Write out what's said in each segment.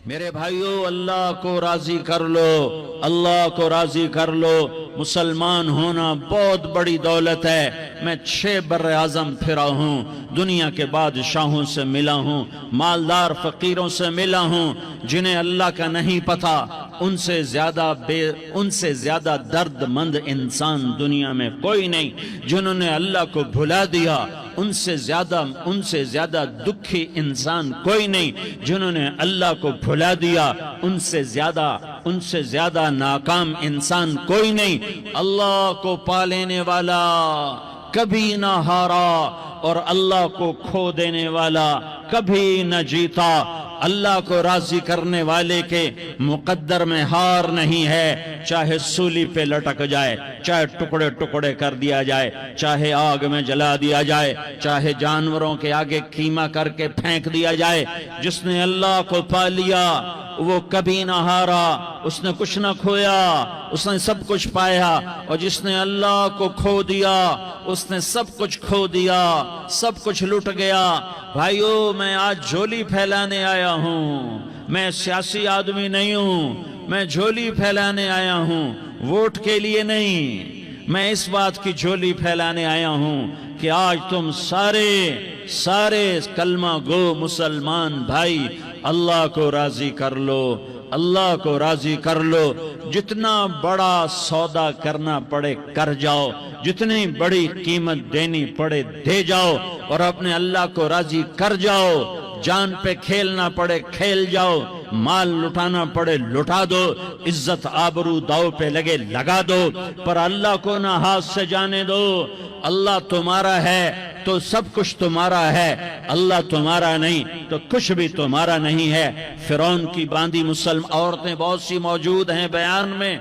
میرے بھائیو، اللہ کو راضی کر لو، اللہ کو راضی کر لو۔ مسلمان ہونا بہت بڑی دولت ہے۔ میں 6 بر اعظم پھرا ہوں، دنیا کے بادشاہوں سے ملا ہوں، مالدار فقیروں سے ملا ہوں، جنہیں اللہ کا نہیں پتا۔ ان سے زیادہ درد مند انسان دنیا میں کوئی نہیں۔ جنہوں نے اللہ کو بھلا دیا، ان سے زیادہ دکھی انسان کوئی نہیں۔ جنہوں نے اللہ کو بھلا دیا، ان سے زیادہ ناکام انسان کوئی نہیں۔ اللہ کو پا لینے والا کبھی نہ ہارا، اور اللہ کو کھو دینے والا کبھی نہ جیتا۔ اللہ کو راضی کرنے والے کے مقدر میں ہار نہیں ہے، چاہے سولی پہ لٹک جائے، چاہے ٹکڑے ٹکڑے کر دیا جائے، چاہے آگ میں جلا دیا جائے، چاہے جانوروں کے آگے قیمہ کر کے پھینک دیا جائے۔ جس نے اللہ کو پا لیا وہ کبھی نہ ہارا، اس نے کچھ نہ کھویا، اس نے سب کچھ پایا۔ اور جس نے اللہ کو کھو دیا، اس نے سب کچھ کھو دیا، سب کچھ لٹ گیا۔ بھائیو، میں آج جھولی پھیلانے آیا ہوں، میں سیاسی آدمی نہیں ہوں، میں جھولی پھیلانے آیا ہوں، ووٹ کے لیے نہیں۔ میں اس بات کی جھولی پھیلانے آیا ہوں کہ آج تم سارے کلمہ گو مسلمان بھائی اللہ کو راضی کر لو، اللہ کو راضی کر لو۔ جتنا بڑا سودا کرنا پڑے کر جاؤ، جتنی بڑی قیمت دینی پڑے دے جاؤ، اور اپنے اللہ کو راضی کر جاؤ۔ جان پہ کھیلنا پڑے کھیل جاؤ، مال لٹانا پڑے لٹا دو، عزت آبرو داؤ پہ لگے لگا دو، پر اللہ کو نہ ہاتھ سے جانے دو۔ اللہ تمہارا ہے تو سب کچھ تمہارا ہے، اللہ تمہارا نہیں تو کچھ بھی تمہارا نہیں ہے۔ فرعون کی باندھی مسلم عورتیں بہت سی موجود ہیں بیان میں،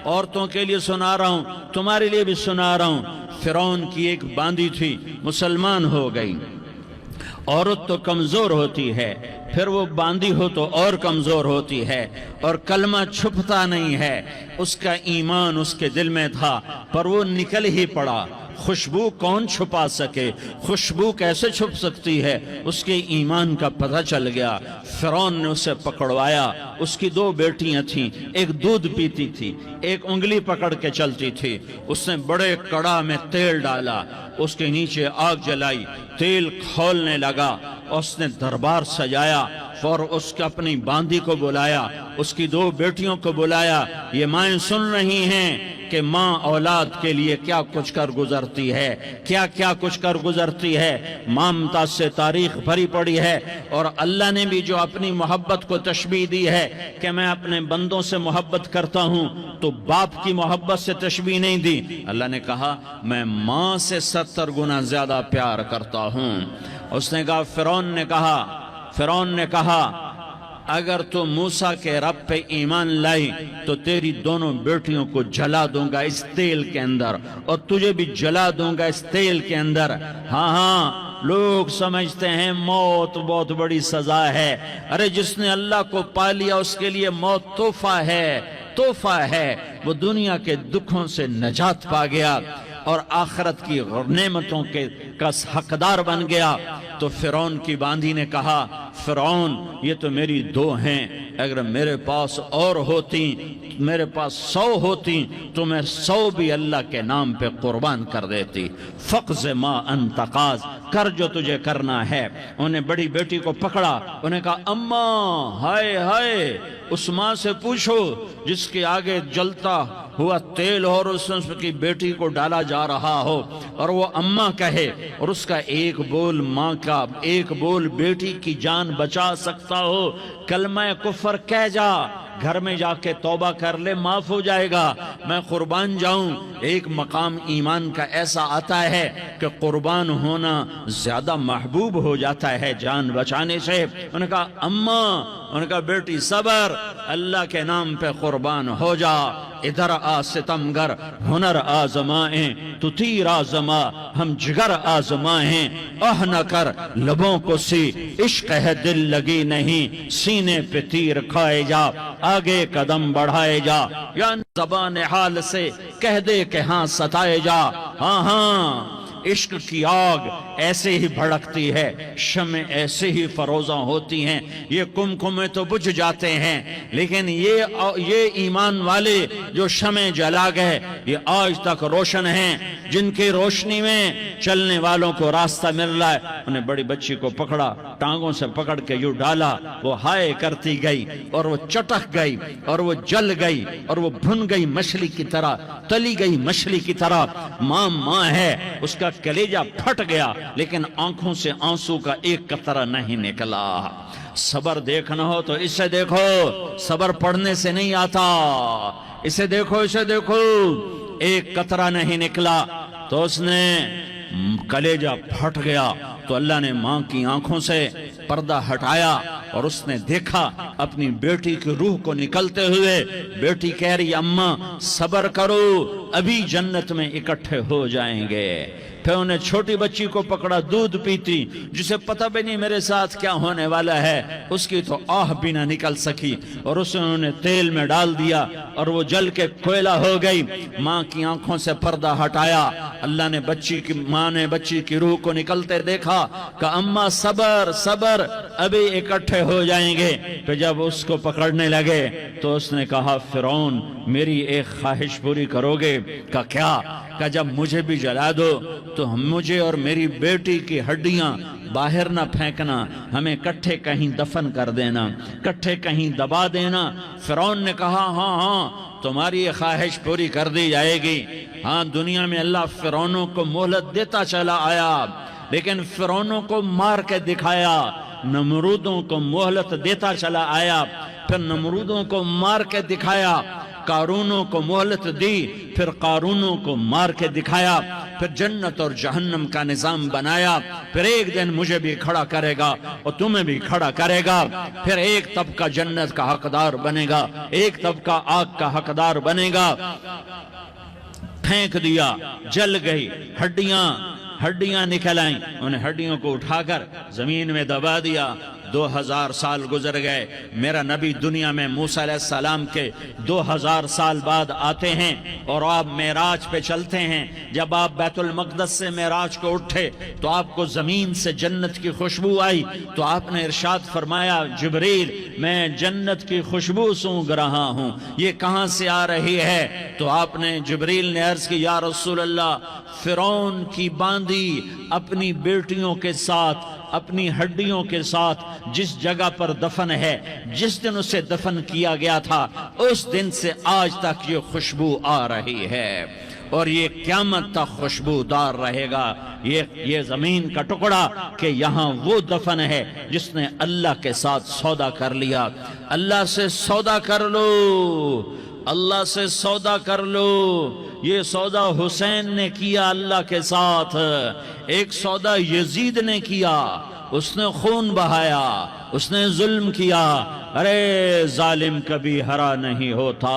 عورتوں کے لیے سنا رہا ہوں، تمہارے لیے بھی سنا رہا ہوں۔ فرعون کی ایک باندھی تھی، مسلمان ہو گئی۔ عورت تو کمزور ہوتی ہے، پھر وہ باندھی ہو تو اور کمزور ہوتی ہے، اور کلمہ چھپتا نہیں ہے۔ اس کا ایمان اس کے دل میں تھا، پر وہ نکل ہی پڑا۔ خوشبو کون چھپا سکے؟ خوشبو کیسے چھپ سکتی ہے؟ اس کے ایمان کا پتہ چل گیا۔ فرعون نے اسے پکڑوایا۔ اس کی 2 بیٹیاں تھیں، ایک دودھ پیتی تھی، ایک انگلی پکڑ کے چلتی تھی۔ اس نے بڑے کڑا میں تیل ڈالا، اس کے نیچے آگ جلائی، تیل کھولنے لگا، اس نے دربار سجایا، اور اس کے اپنی باندھی کو بلایا، اس کی 2 بیٹیوں کو بلایا۔ یہ مائیں سن رہی ہیں کہ ماں اولاد کے لیے کیا کچھ کر گزرتی ہے، کیا کچھ کر گزرتی ہے۔ مامتا سے تاریخ بھری پڑی ہے، اور اللہ نے بھی جو اپنی محبت کو تشبیہ دی ہے کہ میں اپنے بندوں سے محبت کرتا ہوں، تو باپ کی محبت سے تشبیہ نہیں دی۔ اللہ نے کہا میں ماں سے 70 گنا زیادہ پیار کرتا ہوں۔ اس نے کہا، فرعون نے کہا اگر تو موسیٰ کے رب پہ ایمان لائی تو تیری دونوں بیٹیوں کو جلا دوں گا اس تیل کے اندر، اور تجھے بھی جلا دوں گا اس تیل کے اندر۔ ہاں لوگ سمجھتے ہیں موت بہت بڑی سزا ہے۔ ارے جس نے اللہ کو پا لیا اس کے لیے موت تحفہ ہے۔ وہ دنیا کے دکھوں سے نجات پا گیا اور آخرت کی نعمتوں کا حقدار بن گیا۔ تو فرعون کی باندھی نے کہا، فرعون یہ تو میری 2 ہیں، اگر میرے پاس اور ہوتی، میرے پاس 100 ہوتی تو میں 100 بھی اللہ کے نام پہ قربان کر دیتی۔ فقض ما انت قاض، کر جو تجھے کرنا ہے۔ انہیں بڑی بیٹی کو پکڑا، انہیں کہا اماں، ہائے اس ماں سے پوچھو جس کے آگے جلتا ہوا تیل اور اس کی بیٹی کو ڈالا جا رہا ہو، اور وہ اماں کہے، اور اس کا ایک بول ماں کا، ایک بول بیٹی کی جان بچا سکتا ہو۔ کلمہ کفر کہہ جا، گھر میں جا کے توبہ کر لے، معاف ہو جائے گا۔ میں قربان جاؤں۔ ایک مقام ایمان کا ایسا آتا ہے کہ قربان ہونا زیادہ محبوب ہو جاتا ہے جان بچانے سے۔ انہوں نے کہا اماں، انہوں نے کہا بیٹی صبر، اللہ کے نام پہ قربان ہو جا۔ ادھر آ ستمگر، ہنر آزمائیں تو تیر آزما، ہم جگر آزمائیں اہ نہ کر لبوں کو سی، عشق ہے دل لگی نہیں، سینے پہ تیر کھائے جا، آگے قدم بڑھائے جا، یا زبان حال سے کہہ دے کہ ہاں ستائے جا۔ ہاں عشق کی آگ ایسے ہی بھڑکتی ہے، شمع ایسے ہی فروزاں ہوتی ہیں، یہ کمکمے تو بجھ جاتے ہیں، لیکن یہ ایمان والے جو شمع جلا گئے یہ آج تک روشن ہیں، جن کی روشنی میں چلنے والوں کو راستہ مل رہا ہے۔ انہیں بڑی بچی کو پکڑا، ٹانگوں سے پکڑ کے یوں ڈالا، وہ ہائے کرتی گئی اور وہ چٹک گئی اور وہ جل گئی اور وہ بھن گئی مچھلی کی طرح، تلی گئی مچھلی کی طرح۔ ماں ہے، اس کا کلیجہ پھٹ گیا لیکن آنکھوں سے آنسو کا ایک قطرہ نہیں نکلا۔ صبر دیکھنا ہو تو اسے دیکھو، صبر پڑھنے سے نہیں آتا، اسے دیکھو، اسے دیکھو۔ ایک قطرہ نہیں نکلا تو اس نے کلیجہ پھٹ گیا، تو اللہ نے ماں کی آنکھوں سے پردہ ہٹایا اور اس نے دیکھا اپنی بیٹی کی روح کو نکلتے ہوئے۔ بیٹی کہہ رہی اماں صبر کرو، ابھی جنت میں اکٹھے ہو جائیں گے۔ پھر انہیں چھوٹی بچی کو پکڑا، دودھ پیتی، جسے پتہ بھی نہیں میرے ساتھ کیا ہونے والا ہے، اس کی تو آہ بھی نہ نکل سکی، اور اسے انہوں نے تیل میں ڈال دیا اور وہ جل کے کوئلہ ہو گئی۔ ماں کی آنکھوں سے پردہ ہٹایا، اللہ نے ماں نے بچی کی روح کو نکلتے دیکھا، کہا اماں صبر صبر، ابھی اکٹھے ہو جائیں گے۔ پھر جب اس کو پکڑنے لگے تو اس نے کہا فرعون میری ایک خواہش پوری کرو گے؟ کہا کیا؟ کہا جب مجھے بھی جلا دو تو مجھے اور میری بیٹی کی ہڈیاں باہر نہ پھینکنا، ہمیں کٹھے کہیں دفن کر دینا، کٹھے کہیں دبا دینا۔ فرعون نے کہا ہاں تمہاری یہ خواہش پوری کر دی جائے گی۔ ہاں دنیا میں اللہ فرعونوں کو مہلت دیتا چلا آیا، لیکن فرعونوں کو مار کے دکھایا، نمرودوں کو مہلت دیتا چلا آیا، پھر نمرودوں کو مار کے دکھایا، قارونوں کو مہلت دی، پھر قارونوں کو مار کے دکھایا، پھر جنت اور جہنم کا نظام بنایا، پھر ایک دن مجھے بھی کھڑا کرے گا اور تمہیں بھی کھڑا کرے گا، پھر ایک طبقہ جنت کا حقدار بنے گا، ایک طبقہ آگ کا حقدار بنے گا۔ پھینک دیا، جل گئی، ہڈیاں نکل آئیں، انہیں ہڈیوں کو اٹھا کر زمین میں دبا دیا۔ 2000 سال گزر گئے، میرا نبی دنیا میں موسیٰ علیہ السلام کے 2000 سال بعد آتے ہیں اور آپ معراج پہ چلتے ہیں۔ جب آپ بیت المقدس سے معراج کو اٹھے تو آپ کو زمین سے جنت کی خوشبو آئی، تو آپ نے ارشاد فرمایا جبریل میں جنت کی خوشبو سونگ رہا ہوں، یہ کہاں سے آ رہی ہے؟ تو آپ نے جبریل نے عرض کی یا رسول اللہ فرعون کی باندی اپنی بیٹیوں کے ساتھ، اپنی ہڈیوں کے ساتھ جس جگہ پر دفن ہے، جس دن اسے دفن کیا گیا تھا اس دن سے آج تک یہ خوشبو آ رہی ہے، اور یہ قیامت تک خوشبودار رہے گا۔ یہ زمین کا ٹکڑا کہ یہاں وہ دفن ہے جس نے اللہ کے ساتھ سودا کر لیا۔ اللہ سے سودا کر لو، اللہ سے سودا کر لو۔ یہ سودا حسین نے کیا اللہ کے ساتھ، ایک سودا یزید نے کیا، اس نے خون بہایا، اس نے ظلم کیا۔ ارے ظالم کبھی ہرا نہیں ہوتا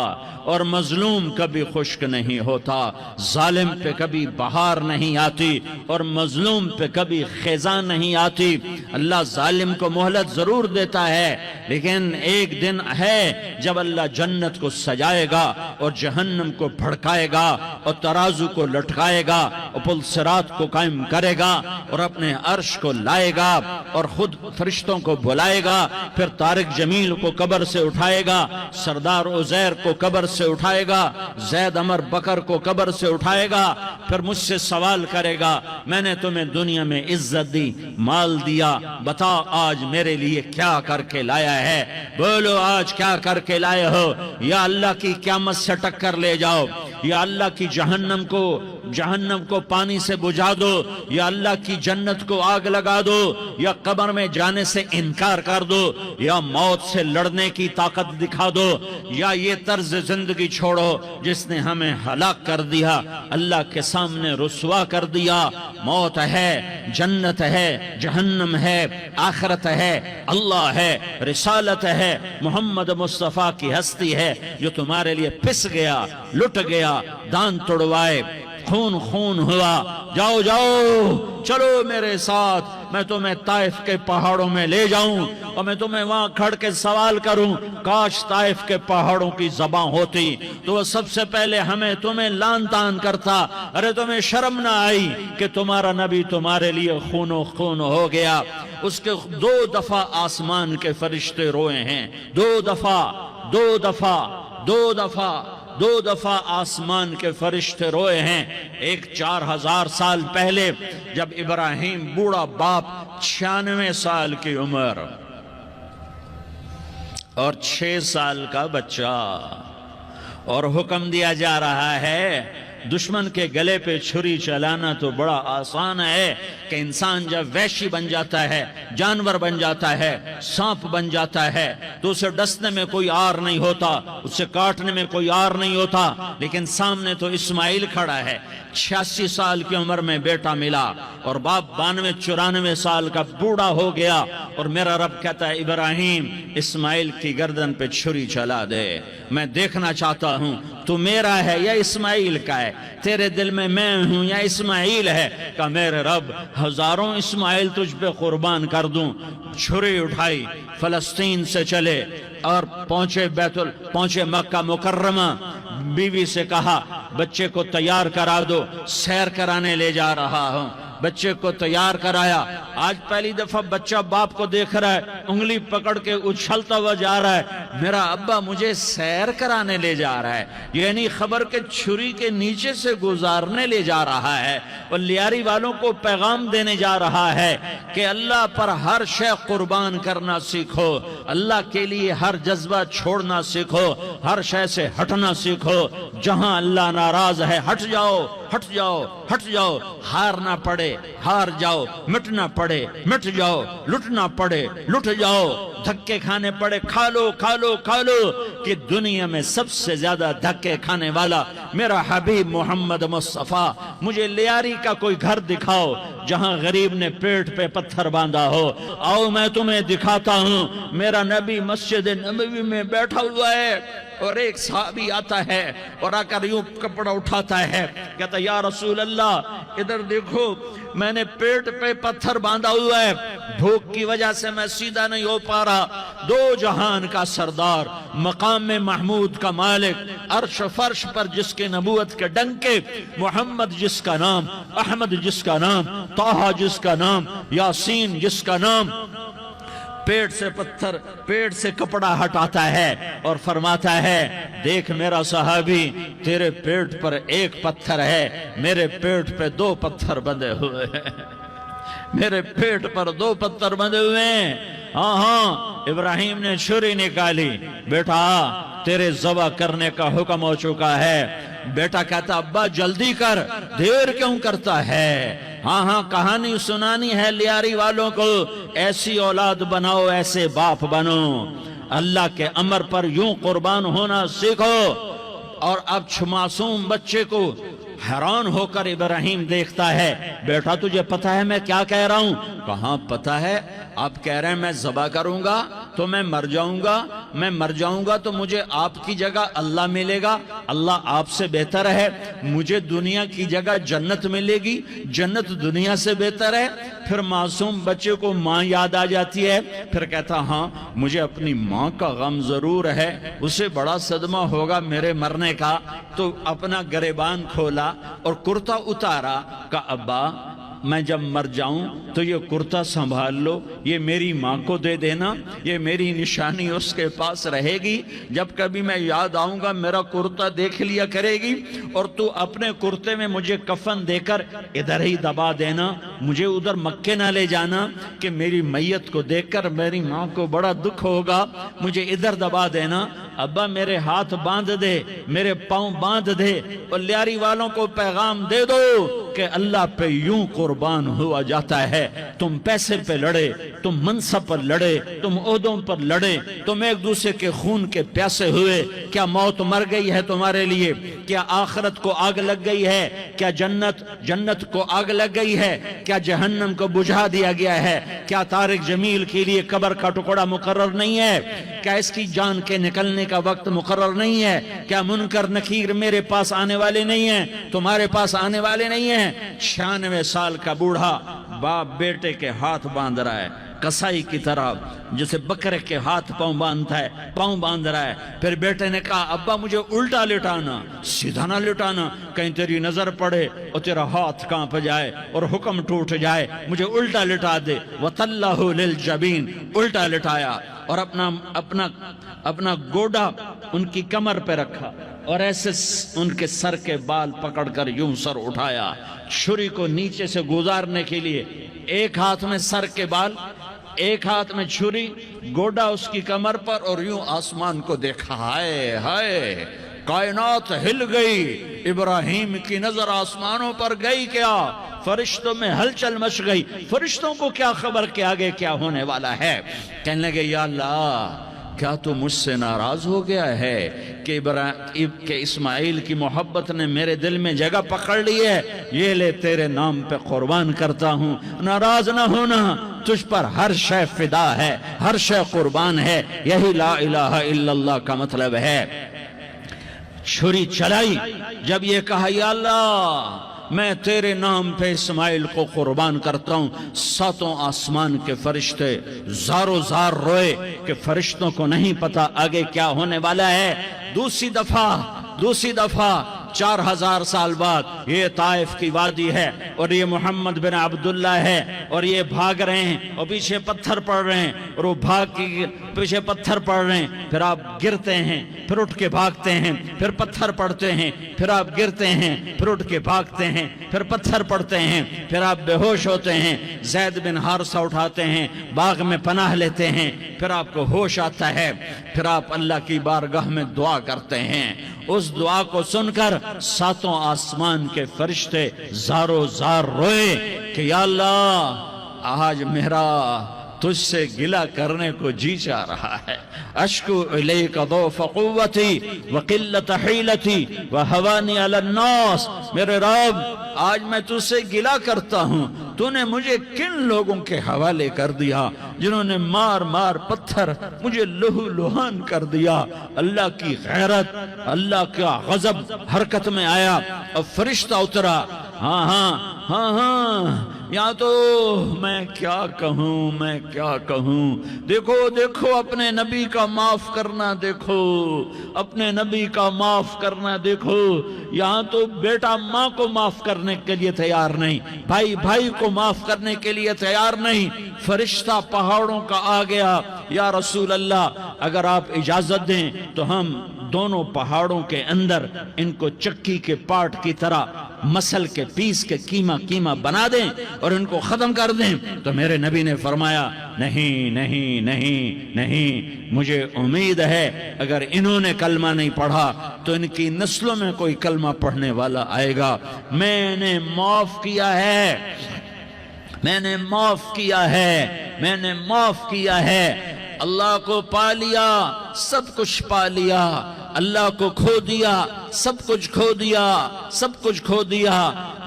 اور مظلوم کبھی خشک نہیں ہوتا، ظالم پہ کبھی بہار نہیں آتی اور مظلوم پہ کبھی خزاں نہیں آتی۔ اللہ ظالم کو مہلت ضرور دیتا ہے، لیکن ایک دن ہے جب اللہ جنت کو سجائے گا اور جہنم کو بھڑکائے گا اور ترازو کو لٹکائے گا اور پل صراط کو قائم کرے گا اور اپنے عرش کو لائے گا اور خود فرشتوں کو بلائے گا، پھر طارق جمیل کو قبر سے اٹھائے گا، سردار عزیر کو قبر سے اٹھائے گا، زید عمر بکر کو قبر سے اٹھائے گا، پھر مجھ سے سوال کرے گا میں نے تمہیں دنیا میں عزت دی، مال دیا، بتا آج میرے لیے کیا کر کے لایا ہے؟ بولو آج کیا کر کے لائے ہو؟ یا اللہ کی قیامت سے ٹکر لے جاؤ، یا اللہ کی جہنم کو پانی سے بجھا دو، یا اللہ کی جنت کو آگ لگا دو، یا قبر میں جانے سے انکار کر دو، یا موت سے لڑنے کی طاقت دکھا دو، یا یہ طرز زندگی چھوڑو جس نے ہمیں ہلاک کر دیا، اللہ کے سامنے رسوا کر دیا۔ موت ہے، جنت ہے، جہنم ہے، آخرت ہے، اللہ ہے، رسالت ہے، محمد مصطفیٰ کی ہستی ہے جو تمہارے لیے پس گیا، لٹ گیا، دان توڑوائے، خون خون ہوا. جاؤ جاؤ چلو میرے ساتھ, میں تمہیں طائف کے پہاڑوں میں لے جاؤں اور میں تمہیں وہاں کھڑ کے سوال کروں. کاش طائف کے پہاڑوں کی زبان ہوتی تو وہ سب سے پہلے ہمیں تمہیں لان تان کرتا. ارے تمہیں شرم نہ آئی کہ تمہارا نبی تمہارے لیے خون و خون ہو گیا. اس کے 2 دفعہ آسمان کے فرشتے روئے ہیں, 2 دفعہ آسمان کے فرشتے روئے ہیں. ایک 4000 سال پہلے جب ابراہیم بوڑھا باپ 96 سال کی عمر اور 6 سال کا بچہ, اور حکم دیا جا رہا ہے دشمن کے گلے پہ چھری چلانا تو بڑا آسان ہے کہ انسان جب وحشی بن جاتا ہے, جانور بن جاتا ہے, سانپ بن جاتا ہے تو اسے ڈسنے میں کوئی آر نہیں ہوتا, اسے کاٹنے میں کوئی آر نہیں ہوتا. لیکن سامنے تو اسماعیل کھڑا ہے, 86 سال کی عمر میں بیٹا ملا اور باپ 92-94 سال کا بوڑھا ہو گیا, اور میرا رب کہتا ہے ابراہیم اسماعیل کی گردن پہ چھری چلا دے, میں دیکھنا چاہتا ہوں تو میرا ہے یا اسماعیل کا ہے, تیرے دل میں ہوں یا اسماعیل ہے. کہ میرے رب ہزاروں اسماعیل تجھ پہ قربان کر دوں. چھری اٹھائی, فلسطین سے چلے اور پہنچے مکہ مکرمہ. بیوی سے کہا بچے کو تیار کرا دو, سیر کرانے لے جا رہا ہوں. بچے کو تیار کرایا. آج پہلی دفعہ بچہ باپ کو دیکھ رہا ہے, انگلی پکڑ کے اچھلتا ہوا جا رہا ہے, میرا ابا مجھے سیر کرانے لے جا رہا ہے, یعنی خبر کے چھری کے نیچے سے گزارنے لے جا رہا ہے. اور لیاری والوں کو پیغام دینے جا رہا ہے کہ اللہ پر ہر شے قربان کرنا سیکھو, اللہ کے لیے ہر جذبہ چھوڑنا سیکھو, ہر شے سے ہٹنا سیکھو. جہاں اللہ ناراض ہے ہٹ جاؤ, ہٹ جاؤ, ہٹ جاؤ. ہار نہ پڑے ہار جاؤ, مٹنا پڑے مٹ جاؤ, لٹنا پڑے لٹ جاؤ, دھکے کھانے پڑے کھا لو کھا لو کھا لو. کہ دنیا میں سب سے زیادہ دھکے کھانے والا میرا حبیب محمد مصطفیٰ. مجھے لیاری کا کوئی گھر دکھاؤ جہاں غریب نے پیٹ پہ پتھر باندھا ہو. آؤ میں تمہیں دکھاتا ہوں. میرا نبی مسجد نبوی میں بیٹھا ہوا ہے اور ایک صحابی آتا ہے اور آ کر یوں کپڑا اٹھاتا ہے, کہتا یا رسول اللہ ادھر دیکھو, میں نے پیٹ پہ پتھر باندھا ہوا ہے, بھوک کی وجہ سے میں سیدھا نہیں ہو پا رہا. 2 جہان کا سردار, مقام محمود کا مالک, عرش فرش پر جس کے نبوت کے ڈنکے, محمد جس کا نام, احمد جس کا نام, طٰہٰ جس کا نام, یاسین جس کا نام, پیٹ سے پتھر, پیٹ سے کپڑا ہٹاتا ہے اور فرماتا ہے دیکھ میرا صحابی, تیرے پیٹ پر 1 پتھر ہے, میرے پیٹ پہ 2 پتھر بندھے ہوئے ہیں, میرے پیٹ پر 2 پتھر بندھے ہوئے ہیں. ہاں ابراہیم نے چھری نکالی, بیٹا تیرے ذبح کرنے کا حکم ہو چکا ہے. بیٹا کہتا ابا جلدی کر, دیر کیوں کرتا ہے. ہاں کہانی سنانی ہے لیاری والوں کو, ایسی اولاد بناؤ, ایسے باپ بنو, اللہ کے امر پر یوں قربان ہونا سیکھو. اور اب معصوم بچے کو حیران ہو کر ابراہیم دیکھتا ہے, بیٹا تجھے پتہ ہے میں کیا کہہ رہا ہوں؟ کہاں پتہ ہے, آپ کہہ رہے ہیں میں ذبح کروں گا تو میں مر جاؤں گا, میں مر جاؤں گا تو مجھے آپ کی جگہ اللہ ملے گا, اللہ آپ سے بہتر ہے, مجھے دنیا کی جگہ جنت ملے گی, جنت دنیا سے بہتر ہے. پھر معصوم بچے کو ماں یاد آ جاتی ہے, پھر کہتا ہاں مجھے اپنی ماں کا غم ضرور ہے, اسے بڑا صدمہ ہوگا میرے مرنے کا. تو اپنا گریبان کھولا اور کرتا اتارا, کہ ابا میں جب مر جاؤں تو یہ کرتا سنبھال لو, یہ میری ماں کو دے دینا, یہ میری نشانی اس کے پاس رہے گی, جب کبھی میں یاد آؤں گا میرا کرتا دیکھ لیا کرے گی, اور تو اپنے کرتے میں مجھے کفن دے کر ادھر ہی دبا دینا, مجھے ادھر مکے نہ لے جانا کہ میری میت کو دیکھ کر میری ماں کو بڑا دکھ ہوگا, مجھے ادھر دبا دینا. ابا میرے ہاتھ باندھ دے, میرے پاؤں باندھ دے, اور لیاری والوں کو پیغام دے دو کہ اللہ پہ یوں قربان قربان ہوا جاتا ہے۔ تم پیسے پہ لڑے، تم منصب پر لڑے، تم عہدوں پر لڑے، تم ایک دوسرے کے خون کے پیاسے ہوئے۔ کیا موت مر گئی ہے تمہارے لیے؟ کیا آخرت کو آگ لگ گئی ہے؟ کیا جنت کو آگ لگ گئی ہے؟ کیا جہنم کو بجھا دیا گیا ہے؟ کیا طارق جمیل کے لیے قبر کا ٹکڑا مقرر نہیں ہے؟ کیا اس کی جان کے نکلنے کا وقت مقرر نہیں ہے؟ کیا منکر نکیر میرے پاس آنے والے نہیں ہیں، تمہارے پاس آنے والے نہیں ہیں؟ 96 سال کا بوڑھا باپ بیٹے کے ہاتھ باندھ رہا ہے کسائی کی طرح، جسے بکرے کے ہاتھ پاؤں باندھ رہا ہے۔ پھر بیٹے نے کہا ابا مجھے الٹا لٹانا، سیدھا نہ لٹانا، کہیں تیری نظر پڑے اور تیرا ہاتھ کانپ جائے اور حکم ٹوٹ جائے، مجھے الٹا لٹا دے۔ وَطَلَّهُ لِلْجَبِينَ، الٹا لٹایا اور اپنا گوڈا ان کی کمر پہ رکھا اور ایسے ان کے سر کے بال پکڑ کر یوں سر اٹھایا، چھری کو نیچے سے گزارنے کے لیے، ایک ہاتھ میں سر کے بال، ایک ہاتھ میں چھری، گوڈا اس کی کمر پر، اور یوں آسمان کو دیکھا۔ ہائے ہائے، کائنات ہل گئی، ابراہیم کی نظر آسمانوں پر گئی کیا؟ فرشتوں میں ہلچل مچ گئی۔ فرشتوں کو کیا خبر کہ آگے کیا ہونے والا ہے؟ کہنے لگے یا اللہ، کیا تو مجھ سے ناراض ہو گیا ہے کہ اسماعیل کی محبت نے میرے دل میں جگہ پکڑ لی ہے؟ یہ لے تیرے نام پہ قربان کرتا ہوں، ناراض نہ ہونا، تجھ پر ہر شے فدا ہے، ہر شے قربان ہے۔ یہی لا الہ الا اللہ کا مطلب ہے۔ چھری چلائی، جب یہ کہا یا اللہ میں تیرے نام پہ اسماعیل کو قربان کرتا ہوں، 7 آسمان کے فرشتے زارو زار روئے کہ فرشتوں کو نہیں پتا آگے کیا ہونے والا ہے۔ دوسری دفعہ 4000 سال بعد یہ طائف کی وادی ہے اور یہ محمد بن عبداللہ ہے اور یہ بھاگ رہے ہیں اور پیچھے پتھر پڑ رہے ہیں، اور وہ بھاگ کے پیچھے پتھر پڑ رہے ہیں، پھر آپ گرتے ہیں، پھر اٹھ کے بھاگتے ہیں، پھر پتھر پڑتے ہیں، پھر آپ گرتے ہیں، پھر اٹھ کے بھاگتے ہیں، پھر پتھر پڑتے ہیں، پھر آپ بے ہوش ہوتے ہیں، زید بن حارثہ اٹھاتے ہیں، باغ میں پناہ لیتے ہیں، پھر آپ کو ہوش آتا ہے، پھر آپ اللہ کی بارگاہ میں دعا کرتے ہیں۔ اس دعا کو سن کر 7 آسمان کے فرشتے زارو زار روئے کہ یا اللہ آج میرا تجھ سے گلہ کرنے کو جی چاہ رہا ہے۔ اشکو الیک ضعف قوتی وقلت حیلتی وہوانی علی الناس، میرے رب آج میں تجھ سے گلہ کرتا ہوں، تو نے مجھے کن لوگوں کے حوالے کر دیا جنہوں نے مار مار پتھر مجھے لہو لہان کر دیا۔ اللہ کی غیرت، اللہ کا غضب حرکت میں آیا اور فرشتہ اترا۔ ہاں یا تو میں کیا کہوں، دیکھو اپنے نبی کا معاف کرنا، دیکھو اپنے نبی کا معاف کرنا، دیکھو یہاں تو بیٹا ماں کو معاف کرنے کے لیے تیار نہیں، بھائی کو معاف کرنے کے لیے تیار نہیں۔ فرشتہ پہاڑوں کا آ گیا، یا رسول اللہ اگر آپ اجازت دیں تو ہم دونوں پہاڑوں کے اندر ان کو چکی کے پاٹ کی طرح مسل کے پیس کے کیما بنا دیں اور ان کو ختم کر دیں۔ تو میرے نبی نے فرمایا نہیں، مجھے امید ہے اگر انہوں نے کلمہ نہیں پڑھا تو ان کی نسلوں میں کوئی کلمہ پڑھنے والا آئے گا۔ میں نے معاف کیا ہے، اللہ کو پا لیا، سب کچھ پا لیا، اللہ کو کھو دیا، سب کچھ کھو دیا۔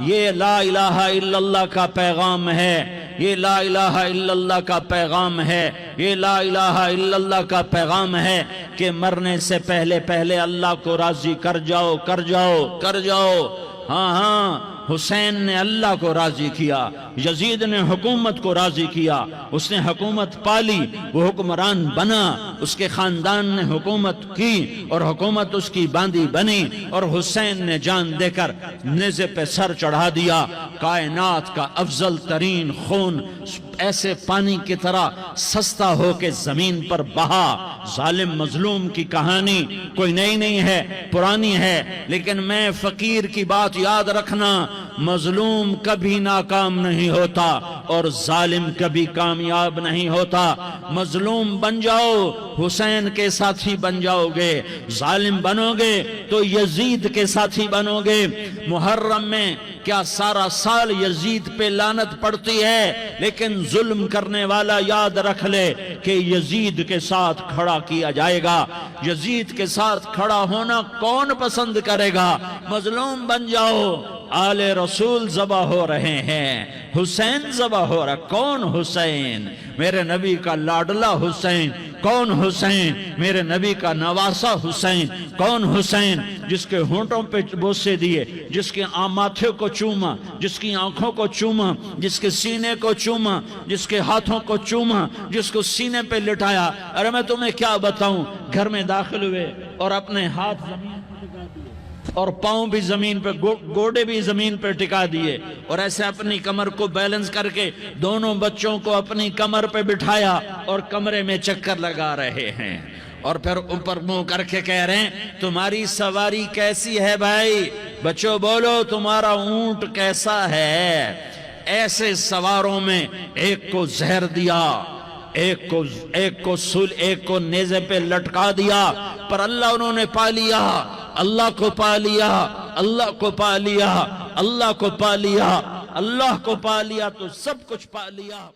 یہ لا الہ الا اللہ کا پیغام ہے، یہ لا الہ الا اللہ کا پیغام ہے، یہ لا الہ الا اللہ کا پیغام ہے کہ مرنے سے پہلے اللہ کو راضی کر جاؤ۔ ہاں حسین نے اللہ کو راضی کیا، یزید نے حکومت کو راضی کیا، اس نے حکومت پالی، وہ حکمران بنا، اس کے خاندان نے حکومت کی اور حکومت اس کی باندھی بنی، اور حسین نے جان دے کر نیزے پہ سر چڑھا دیا۔ کائنات کا افضل ترین خون ایسے پانی کی طرح سستا ہو کے زمین پر بہا۔ ظالم مظلوم کی کہانی کوئی نئی نہیں ہے، پرانی ہے، لیکن میں فقیر کی بات یاد رکھنا، مظلوم کبھی ناکام نہیں ہوتا اور ظالم کبھی کامیاب نہیں ہوتا۔ مظلوم بن جاؤ حسین کے ساتھی بن جاؤ گے، ظالم بنو گے تو یزید کے ساتھی بنو گے۔ محرم میں کیا سارا سال یزید پہ لعنت پڑتی ہے؟ لیکن ظلم کرنے والا یاد رکھ لے کہ یزید کے ساتھ کھڑا کیا جائے گا۔ یزید کے ساتھ کھڑا ہونا کون پسند کرے گا؟ مظلوم بن جاؤ۔ آل رسول ذبح ہو رہے ہیں، حسین ذبح ہو رہا۔ کون حسین؟ میرے نبی کا لاڈلا حسین۔ کون حسین؟ میرے نبی کا نواسا حسین۔ کون حسین؟ جس کے ہونٹوں پہ بوسے دیے، جس کے ماتھے کو چوما، جس کی آنکھوں کو چوما، جس کے سینے کو چوما، جس کے ہاتھوں کو چوما، جس کو سینے پہ لٹایا۔ ارے میں تمہیں کیا بتاؤں، گھر میں داخل ہوئے اور اپنے ہاتھ زمین پہ ٹکا دیے اور پاؤں بھی زمین پہ، گوڑے بھی زمین پہ ٹکا دیے، اور ایسے اپنی کمر کو بیلنس کر کے دونوں بچوں کو اپنی کمر پہ بٹھایا اور کمرے میں چکر لگا رہے ہیں، اور پھر اوپر منہ کر کے کہہ رہے ہیں تمہاری سواری کیسی ہے بھائی؟ بچوں بولو تمہارا اونٹ کیسا ہے؟ ایسے سواروں میں ایک کو زہر دیا، ایک کو نیزے پہ لٹکا دیا، پر اللہ انہوں نے پا لیا، اللہ کو پا لیا، اللہ کو پا لیا، اللہ کو پا لیا، اللہ کو پا لیا تو سب کچھ پا لیا۔